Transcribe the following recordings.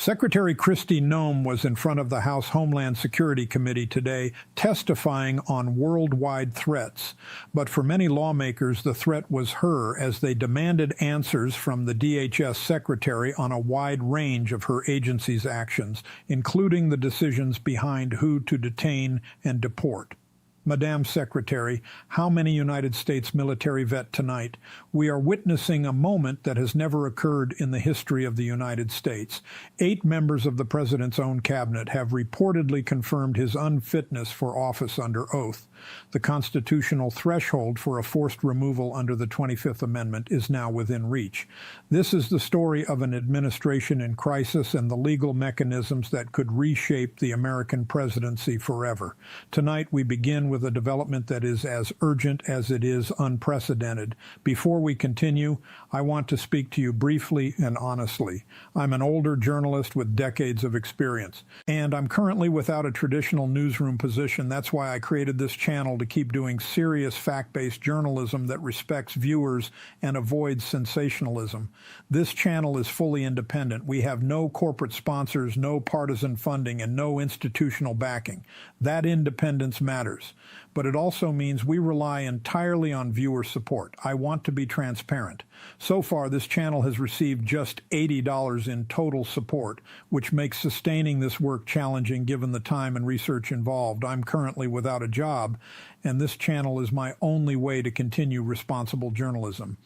Secretary Kristi Noem was in front of the House Homeland Security Committee today testifying on worldwide threats. But for many lawmakers, the threat was her as they demanded answers from the DHS secretary on a wide range of her agency's actions, including the decisions behind who to detain and deport. Madam Secretary, how many United States military vet tonight? We are witnessing a moment that has never occurred in the history of the United States. 8 members of the President's own cabinet have reportedly confirmed his unfitness for office under oath. The constitutional threshold for a forced removal under the 25th Amendment is now within reach. This is the story of an administration in crisis and the legal mechanisms that could reshape the American presidency forever. Tonight we begin with a development that is as urgent as it is unprecedented. Before we continue, I want to speak to you briefly and honestly. I'm an older journalist with decades of experience, and I'm currently without a traditional newsroom position. That's why I created this channel to keep doing serious fact-based journalism that respects viewers and avoids sensationalism. This channel is fully independent. We have no corporate sponsors, no partisan funding, and no institutional backing. That independence matters. But it also means we rely entirely on viewer support. I want to be transparent. So far, this channel has received just $80 in total support, which makes sustaining this work challenging given the time and research involved. I'm currently without a job, and this channel is my only way to continue responsible journalism.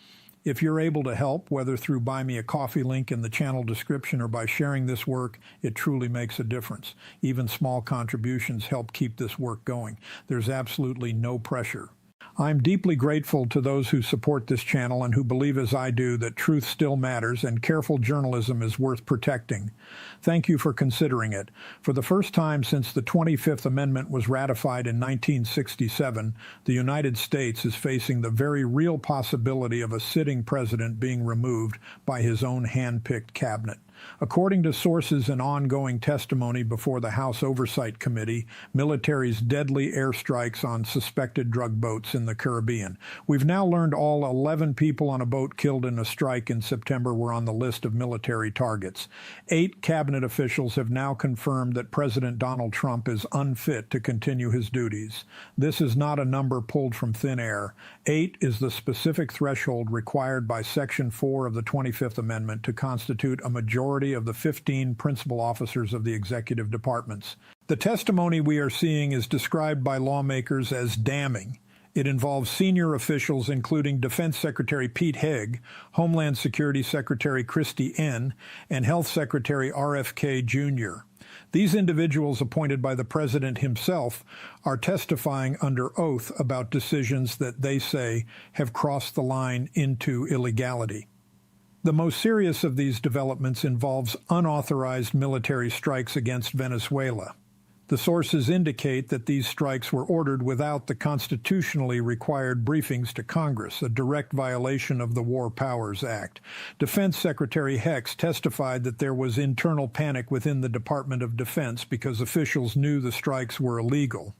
If you're able to help, whether through Buy Me a Coffee link in the channel description or by sharing this work, it truly makes a difference. Even small contributions help keep this work going. There's absolutely no pressure. I'm deeply grateful to those who support this channel and who believe as I do that truth still matters and careful journalism is worth protecting. Thank you for considering it. For the first time since the 25th Amendment was ratified in 1967, the United States is facing the very real possibility of a sitting president being removed by his own hand-picked cabinet. According to sources and ongoing testimony before the House Oversight Committee, military's deadly airstrikes on suspected drug boats in the Caribbean. We've now learned all 11 people on a boat killed in a strike in September were on the list of military targets. 8 cabinet officials have now confirmed that President Donald Trump is unfit to continue his duties. This is not a number pulled from thin air. 8 is the specific threshold required by Section 4 of the 25th Amendment to constitute a majority of the 15 principal officers of the executive departments. The testimony we are seeing is described by lawmakers as damning. It involves senior officials including Defense Secretary Pete Hegg, Homeland Security Secretary Kristi N., and Health Secretary RFK Jr. These individuals appointed by the president himself are testifying under oath about decisions that they say have crossed the line into illegality. The most serious of these developments involves unauthorized military strikes against Venezuela. The sources indicate that these strikes were ordered without the constitutionally required briefings to Congress, a direct violation of the War Powers Act. Defense Secretary Hicks testified that there was internal panic within the Department of Defense because officials knew the strikes were illegal.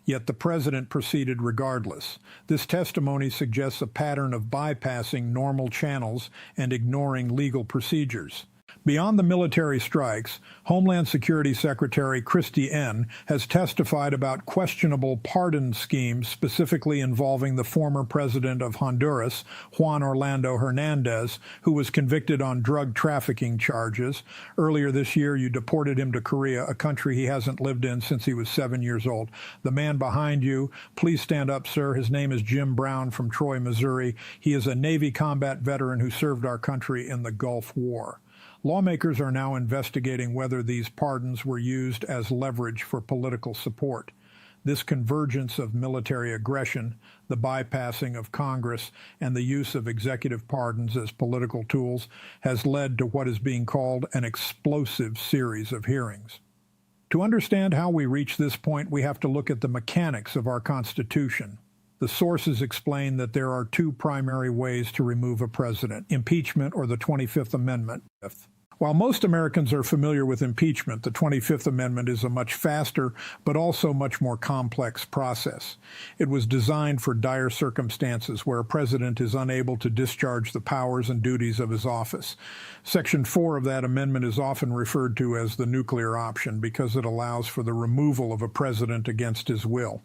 Yet the president proceeded regardless. This testimony suggests a pattern of bypassing normal channels and ignoring legal procedures. Beyond the military strikes, Homeland Security Secretary Kristi N. has testified about questionable pardon schemes specifically involving the former president of Honduras, Juan Orlando Hernandez, who was convicted on drug trafficking charges. Earlier this year, you deported him to Korea, a country he hasn't lived in since he was 7 years old. The man behind you, please stand up, sir. His name is Jim Brown from Troy, Missouri. He is a Navy combat veteran who served our country in the Gulf War. Lawmakers are now investigating whether these pardons were used as leverage for political support. This convergence of military aggression, the bypassing of Congress, and the use of executive pardons as political tools has led to what is being called an explosive series of hearings. To understand how we reach this point, we have to look at the mechanics of our Constitution. The sources explain that there are 2 primary ways to remove a president: impeachment or the 25th Amendment. While most Americans are familiar with impeachment, the 25th Amendment is a much faster but also much more complex process. It was designed for dire circumstances where a president is unable to discharge the powers and duties of his office. Section 4 of that amendment is often referred to as the nuclear option because it allows for the removal of a president against his will.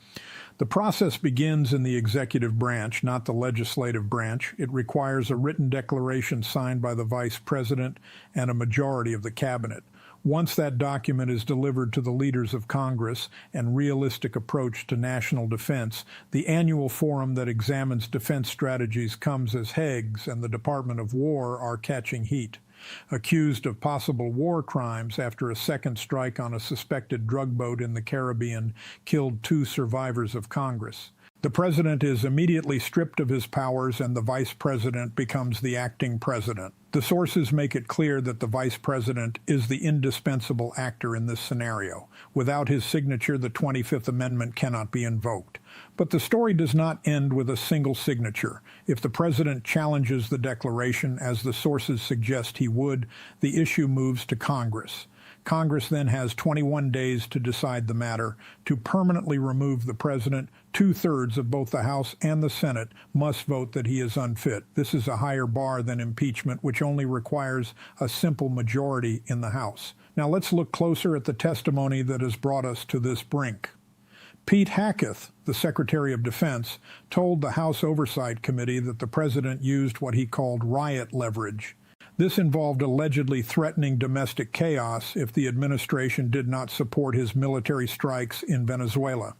The process begins in the executive branch, not the legislative branch. It requires a written declaration signed by the vice president and a majority of the cabinet. Once that document is delivered to the leaders of Congress and realistic approach to national defense, the annual forum that examines defense strategies comes as Hague's and the Department of War are catching heat. Accused of possible war crimes after a second strike on a suspected drug boat in the Caribbean killed 2 survivors of Congress. The president is immediately stripped of his powers and the vice president becomes the acting president. The sources make it clear that the vice president is the indispensable actor in this scenario. Without his signature, the 25th Amendment cannot be invoked. But the story does not end with a single signature. If the president challenges the declaration, as the sources suggest he would, the issue moves to Congress. Congress then has 21 days to decide the matter. To permanently remove the president, 2/3 of both the House and the Senate must vote that he is unfit. This is a higher bar than impeachment, which only requires a simple majority in the House. Now let's look closer at the testimony that has brought us to this brink. Pete Hackett, the Secretary of Defense, told the House Oversight Committee that the president used what he called riot leverage. This involved allegedly threatening domestic chaos if the administration did not support his military strikes in Venezuela.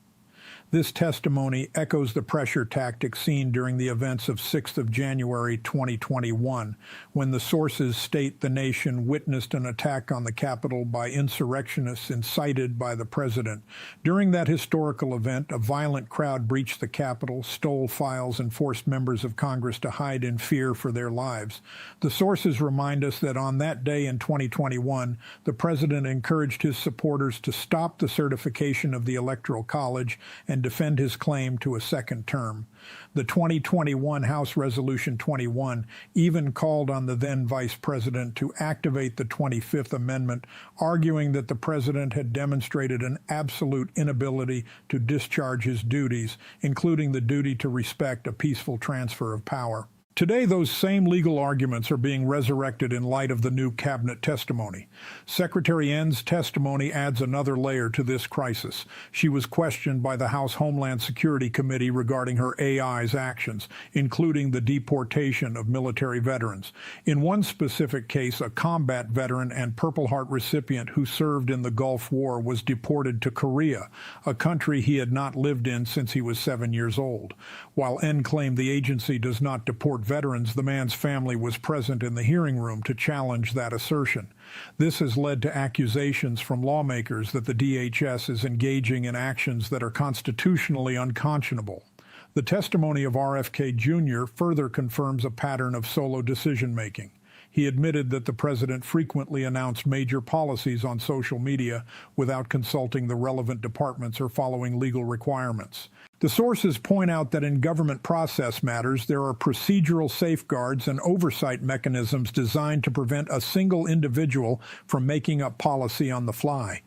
This testimony echoes the pressure tactic seen during the events of 6th of January 2021, when the sources state the nation witnessed an attack on the Capitol by insurrectionists incited by the president. During that historical event, a violent crowd breached the Capitol, stole files, and forced members of Congress to hide in fear for their lives. The sources remind us that on that day in 2021, the president encouraged his supporters to stop the certification of the Electoral College and defend his claim to a second term. The 2021 House Resolution 21 even called on the then vice president to activate the 25th Amendment, arguing that the president had demonstrated an absolute inability to discharge his duties, including the duty to respect a peaceful transfer of power. Today, those same legal arguments are being resurrected in light of the new cabinet testimony. Secretary N's testimony adds another layer to this crisis. She was questioned by the House Homeland Security Committee regarding her AI's actions, including the deportation of military veterans. In one specific case, a combat veteran and Purple Heart recipient who served in the Gulf War was deported to Korea, a country he had not lived in since he was 7 years old. While N claimed the agency does not deport veterans, the man's family was present in the hearing room to challenge that assertion. This has led to accusations from lawmakers that the DHS is engaging in actions that are constitutionally unconscionable. The testimony of RFK Jr. further confirms a pattern of solo decision-making. He admitted that the president frequently announced major policies on social media without consulting the relevant departments or following legal requirements. The sources point out that in government process matters, there are procedural safeguards and oversight mechanisms designed to prevent a single individual from making up policy on the fly.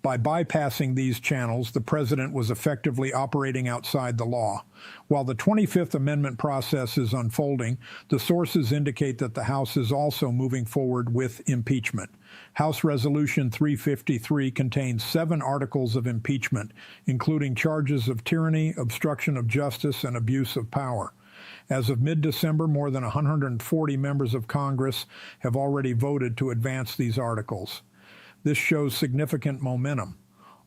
By bypassing these channels, the president was effectively operating outside the law. While the 25th Amendment process is unfolding, the sources indicate that the House is also moving forward with impeachment. House Resolution 353 contains 7 articles of impeachment, including charges of tyranny, obstruction of justice, and abuse of power. As of mid-December, more than 140 members of Congress have already voted to advance these articles. This shows significant momentum.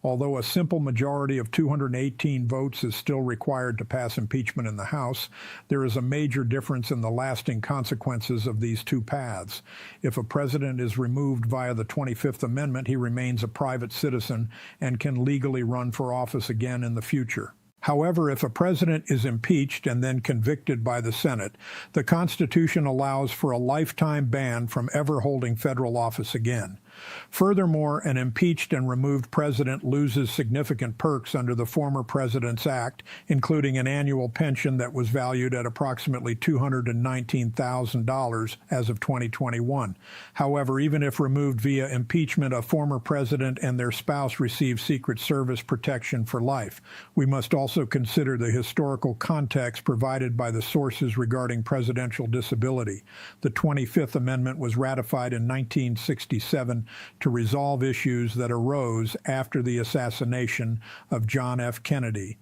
Although a simple majority of 218 votes is still required to pass impeachment in the House, there is a major difference in the lasting consequences of these two paths. If a president is removed via the 25th Amendment, he remains a private citizen and can legally run for office again in the future. However, if a president is impeached and then convicted by the Senate, the Constitution allows for a lifetime ban from ever holding federal office again. Furthermore, an impeached and removed president loses significant perks under the former President's Act, including an annual pension that was valued at approximately $219,000 as of 2021. However, even if removed via impeachment, a former president and their spouse receive Secret Service protection for life. We must also consider the historical context provided by the sources regarding presidential disability. The 25th Amendment was ratified in 1967 to resolve issues that arose after the assassination of John F. Kennedy.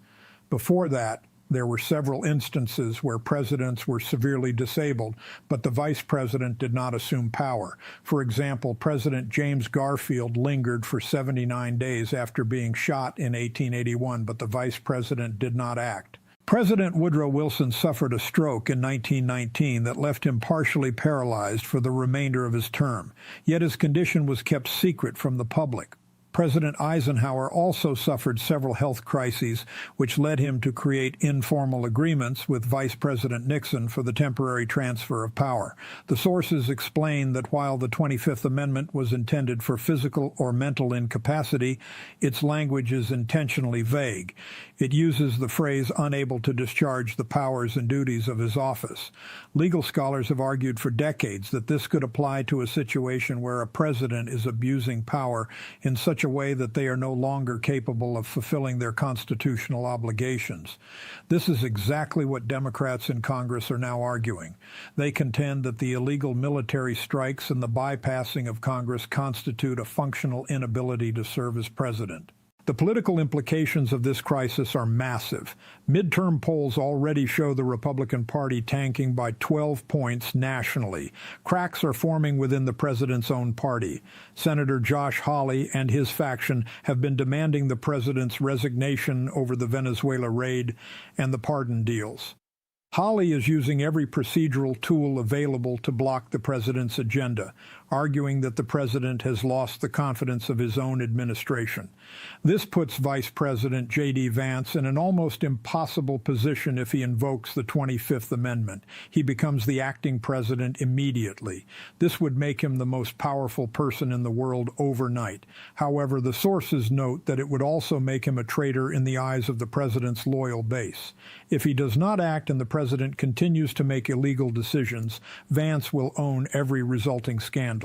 Before that, there were several instances where presidents were severely disabled, but the vice president did not assume power. For example, President James Garfield lingered for 79 days after being shot in 1881, but the vice president did not act. President Woodrow Wilson suffered a stroke in 1919 that left him partially paralyzed for the remainder of his term, yet his condition was kept secret from the public. President Eisenhower also suffered several health crises, which led him to create informal agreements with Vice President Nixon for the temporary transfer of power. The sources explain that while the 25th Amendment was intended for physical or mental incapacity, its language is intentionally vague. It uses the phrase unable to discharge the powers and duties of his office. Legal scholars have argued for decades that this could apply to a situation where a president is abusing power in such a way that they are no longer capable of fulfilling their constitutional obligations. This is exactly what Democrats in Congress are now arguing. They contend that the illegal military strikes and the bypassing of Congress constitute a functional inability to serve as president. The political implications of this crisis are massive. Midterm polls already show the Republican Party tanking by 12 points nationally. Cracks are forming within the president's own party. Senator Josh Hawley and his faction have been demanding the president's resignation over the Venezuela raid and the pardon deals. Hawley is using every procedural tool available to block the president's agenda, arguing that the president has lost the confidence of his own administration. This puts Vice President J.D. Vance in an almost impossible position if he invokes the 25th Amendment. He becomes the acting president immediately. This would make him the most powerful person in the world overnight. However, the sources note that it would also make him a traitor in the eyes of the president's loyal base. If he does not act and the president continues to make illegal decisions, Vance will own every resulting scandal.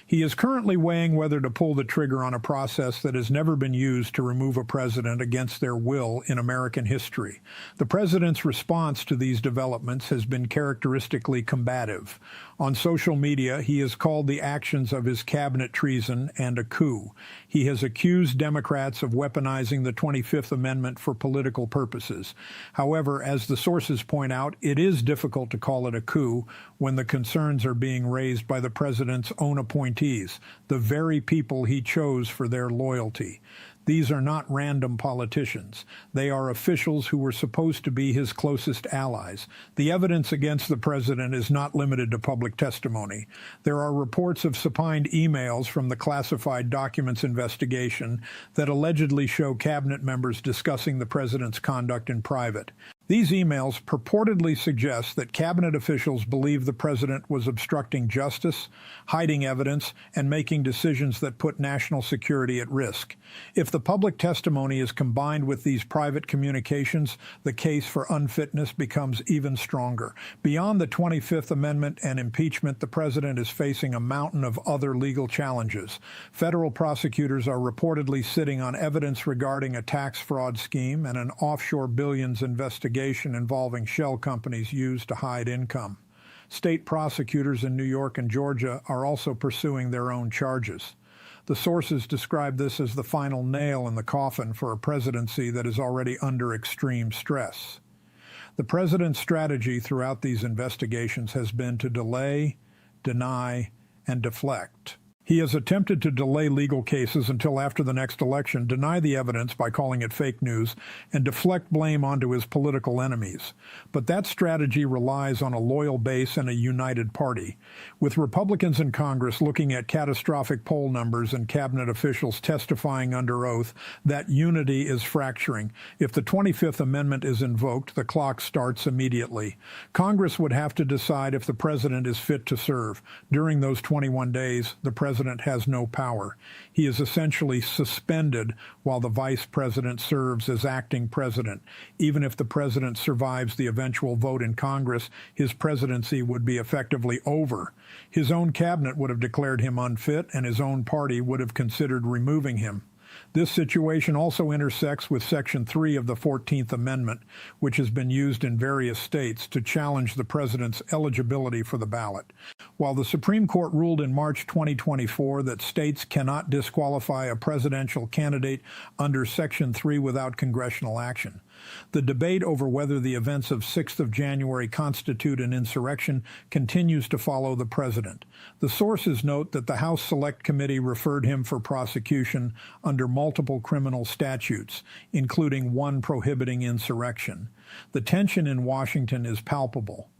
He is currently weighing whether to pull the trigger on a process that has never been used to remove a president against their will in American history. The president's response to these developments has been characteristically combative. On social media, he has called the actions of his cabinet treason and a coup. He has accused Democrats of weaponizing the 25th Amendment for political purposes. However, as the sources point out, it is difficult to call it a coup when the concerns are being raised by the president's own appointees, the very people he chose for their loyalty. These are not random politicians. They are officials who were supposed to be his closest allies. The evidence against the president is not limited to public testimony. There are reports of supined emails from the classified documents investigation that allegedly show cabinet members discussing the president's conduct in private. These emails purportedly suggest that cabinet officials believe the president was obstructing justice, hiding evidence, and making decisions that put national security at risk. If the public testimony is combined with these private communications, the case for unfitness becomes even stronger. Beyond the 25th Amendment and impeachment, the president is facing a mountain of other legal challenges. Federal prosecutors are reportedly sitting on evidence regarding a tax fraud scheme and an offshore billions investigation involving shell companies used to hide income. State prosecutors in New York and Georgia are also pursuing their own charges. The sources describe this as the final nail in the coffin for a presidency that is already under extreme stress. The president's strategy throughout these investigations has been to delay, deny, and deflect. He has attempted to delay legal cases until after the next election, deny the evidence by calling it fake news, and deflect blame onto his political enemies. But that strategy relies on a loyal base and a united party. With Republicans in Congress looking at catastrophic poll numbers and cabinet officials testifying under oath, that unity is fracturing. If the 25th Amendment is invoked, the clock starts immediately. Congress would have to decide if the president is fit to serve. During those 21 days, the president president has no power. He is essentially suspended while the vice president serves as acting president. Even if the president survives the eventual vote in Congress, his presidency would be effectively over. His own cabinet would have declared him unfit, and his own party would have considered removing him. This situation also intersects with Section 3 of the 14th Amendment, which has been used in various states to challenge the president's eligibility for the ballot. While the Supreme Court ruled in March 2024 that states cannot disqualify a presidential candidate under Section 3 without congressional action, the debate over whether the events of 6th of January constitute an insurrection continues to follow the president. The sources note that the House Select Committee referred him for prosecution under multiple criminal statutes, including one prohibiting insurrection. The tension in Washington is palpable.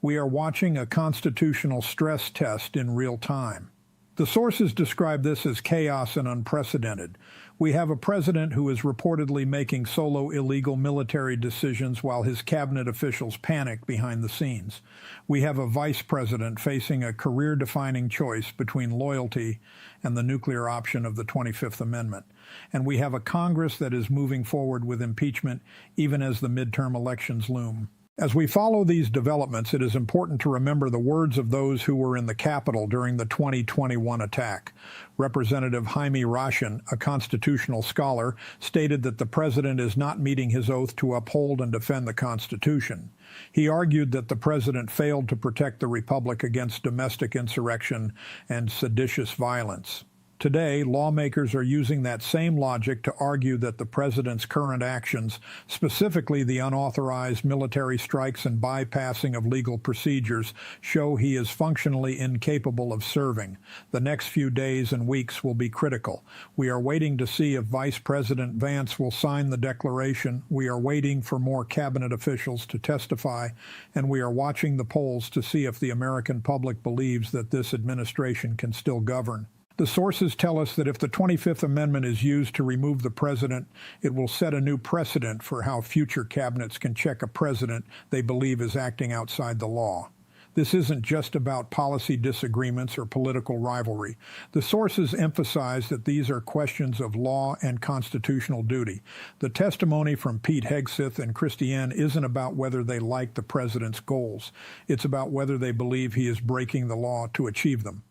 We are watching a constitutional stress test in real time. The sources describe this as chaos and unprecedented. We have a president who is reportedly making solo illegal military decisions while his cabinet officials panic behind the scenes. We have a vice president facing a career-defining choice between loyalty and the nuclear option of the 25th Amendment. And we have a Congress that is moving forward with impeachment even as the midterm elections loom. As we follow these developments, it is important to remember the words of those who were in the Capitol during the 2021 attack. Representative Jaime Rashin, a constitutional scholar, stated that the president is not meeting his oath to uphold and defend the Constitution. He argued that the president failed to protect the republic against domestic insurrection and seditious violence. Today, lawmakers are using that same logic to argue that the president's current actions, specifically the unauthorized military strikes and bypassing of legal procedures, show he is functionally incapable of serving. The next few days and weeks will be critical. We are waiting to see if Vice President Vance will sign the declaration. We are waiting for more cabinet officials to testify, and we are watching the polls to see if the American public believes that this administration can still govern. The sources tell us that if the 25th Amendment is used to remove the president, it will set a new precedent for how future cabinets can check a president they believe is acting outside the law. This isn't just about policy disagreements or political rivalry. The sources emphasize that these are questions of law and constitutional duty. The testimony from Pete Hegseth and Christiane isn't about whether they like the president's goals. It's about whether they believe he is breaking the law to achieve them.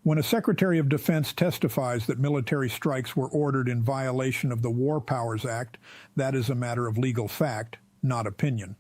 When a Secretary of Defense testifies that military strikes were ordered in violation of the War Powers Act, that is a matter of legal fact, not opinion.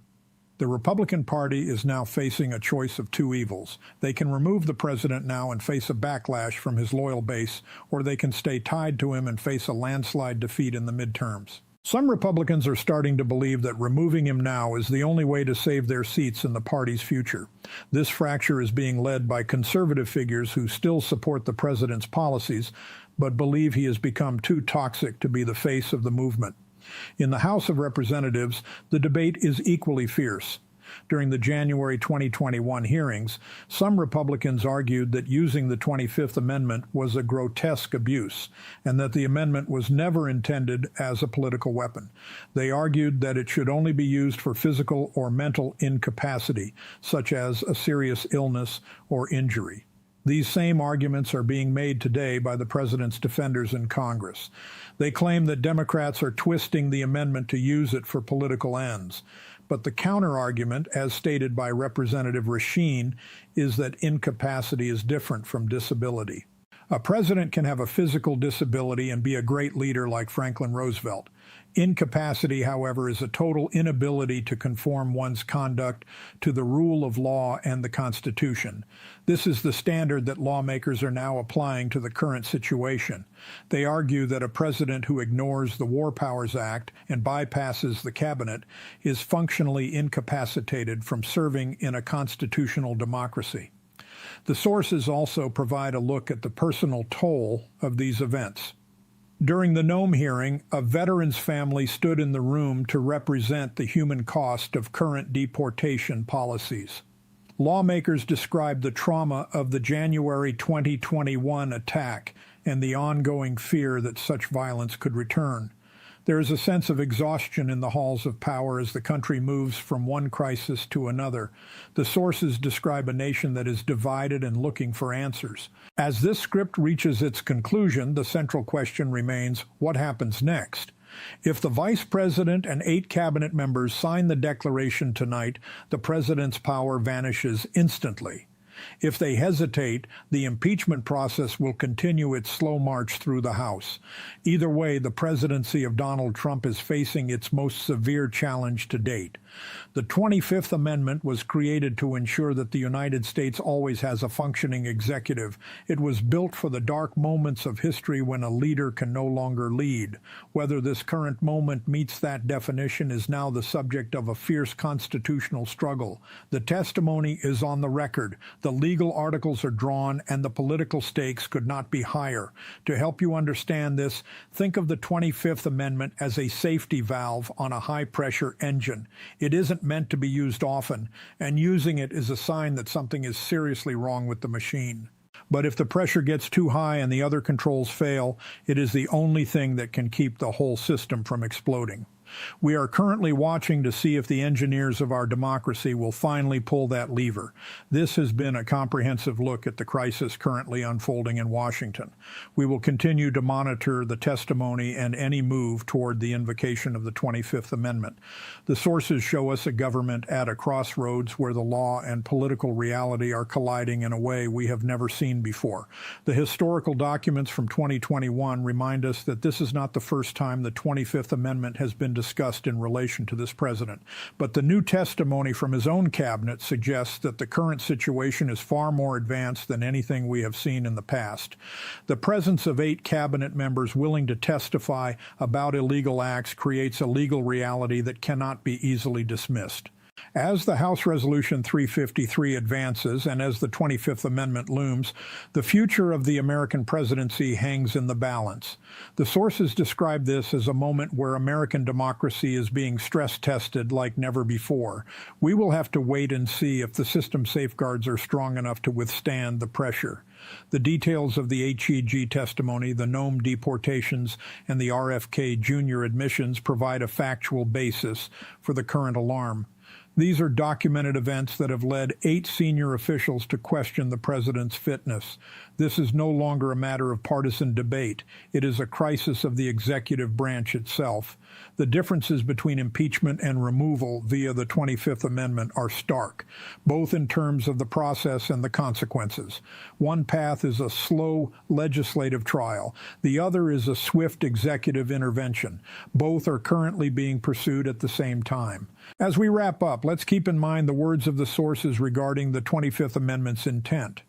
The Republican Party is now facing a choice of two evils. They can remove the president now and face a backlash from his loyal base, or they can stay tied to him and face a landslide defeat in the midterms. Some Republicans are starting to believe that removing him now is the only way to save their seats in the party's future. This fracture is being led by conservative figures who still support the president's policies, but believe he has become too toxic to be the face of the movement. In the House of Representatives, the debate is equally fierce. During the January 2021 hearings, some Republicans argued that using the 25th Amendment was a grotesque abuse and that the amendment was never intended as a political weapon. They argued that it should only be used for physical or mental incapacity, such as a serious illness or injury. These same arguments are being made today by the president's defenders in Congress. They claim that Democrats are twisting the amendment to use it for political ends. But the counter-argument, as stated by Representative Rashin, is that incapacity is different from disability. A president can have a physical disability and be a great leader like Franklin Roosevelt. Incapacity, however, is a total inability to conform one's conduct to the rule of law and the Constitution. This is the standard that lawmakers are now applying to the current situation. They argue that a president who ignores the War Powers Act and bypasses the cabinet is functionally incapacitated from serving in a constitutional democracy. The sources also provide a look at the personal toll of these events. During the Nome hearing, a veteran's family stood in the room to represent the human cost of current deportation policies. Lawmakers described the trauma of the January 2021 attack and the ongoing fear that such violence could return. There is a sense of exhaustion in the halls of power as the country moves from one crisis to another. The sources describe a nation that is divided and looking for answers. As this script reaches its conclusion, the central question remains, what happens next? If the vice president and 8 cabinet members sign the declaration tonight, the president's power vanishes instantly. If they hesitate, the impeachment process will continue its slow march through the House. Either way, the presidency of Donald Trump is facing its most severe challenge to date. The 25th Amendment was created to ensure that the United States always has a functioning executive. It was built for the dark moments of history when a leader can no longer lead. Whether this current moment meets that definition is now the subject of a fierce constitutional struggle. The testimony is on the record. The legal articles are drawn, and the political stakes could not be higher. To help you understand this, think of the 25th Amendment as a safety valve on a high-pressure engine. It isn't meant to be used often, and using it is a sign that something is seriously wrong with the machine. But if the pressure gets too high and the other controls fail, it is the only thing that can keep the whole system from exploding. We are currently watching to see if the engineers of our democracy will finally pull that lever. This has been a comprehensive look at the crisis currently unfolding in Washington. We will continue to monitor the testimony and any move toward the invocation of the 25th Amendment. The sources show us a government at a crossroads where the law and political reality are colliding in a way we have never seen before. The historical documents from 2021 remind us that this is not the first time the 25th Amendment has been discussed in relation to this president, but the new testimony from his own cabinet suggests that the current situation is far more advanced than anything we have seen in the past. The presence of 8 cabinet members willing to testify about illegal acts creates a legal reality that cannot be easily dismissed. As the House Resolution 353 advances and as the 25th Amendment looms, the future of the American presidency hangs in the balance. The sources describe this as a moment where American democracy is being stress-tested like never before. We will have to wait and see if the system safeguards are strong enough to withstand the pressure. The details of the HEG testimony, the Nome deportations, and the RFK Jr. admissions provide a factual basis for the current alarm. These are documented events that have led 8 senior officials to question the president's fitness. This is no longer a matter of partisan debate. It is a crisis of the executive branch itself. The differences between impeachment and removal via the 25th Amendment are stark, both in terms of the process and the consequences. One path is a slow legislative trial. The other is a swift executive intervention. Both are currently being pursued at the same time. As we wrap up, let's keep in mind the words of the sources regarding the 25th Amendment's intent.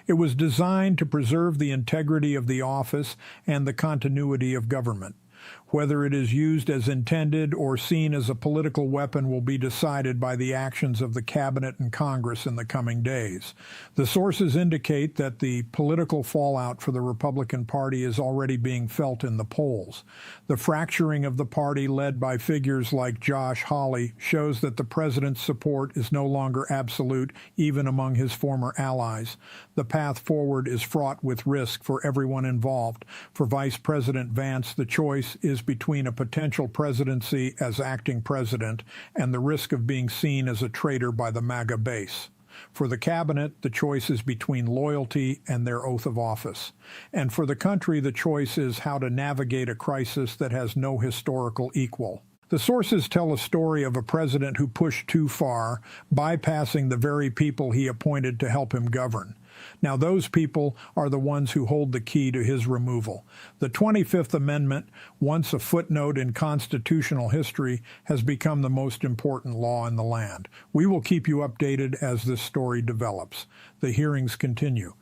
It was designed to preserve the integrity of the office and the continuity of government. Whether it is used as intended or seen as a political weapon will be decided by the actions of the Cabinet and Congress in the coming days. The sources indicate that the political fallout for the Republican Party is already being felt in the polls. The fracturing of the party led by figures like Josh Hawley shows that the president's support is no longer absolute, even among his former allies. The path forward is fraught with risk for everyone involved. For Vice President Vance, the choice is between a potential presidency as acting president and the risk of being seen as a traitor by the MAGA base. For the cabinet, the choice is between loyalty and their oath of office. And for the country, the choice is how to navigate a crisis that has no historical equal. The sources tell a story of a president who pushed too far, bypassing the very people he appointed to help him govern. Now, those people are the ones who hold the key to his removal. The 25th Amendment, once a footnote in constitutional history, has become the most important law in the land. We will keep you updated as this story develops. The hearings continue.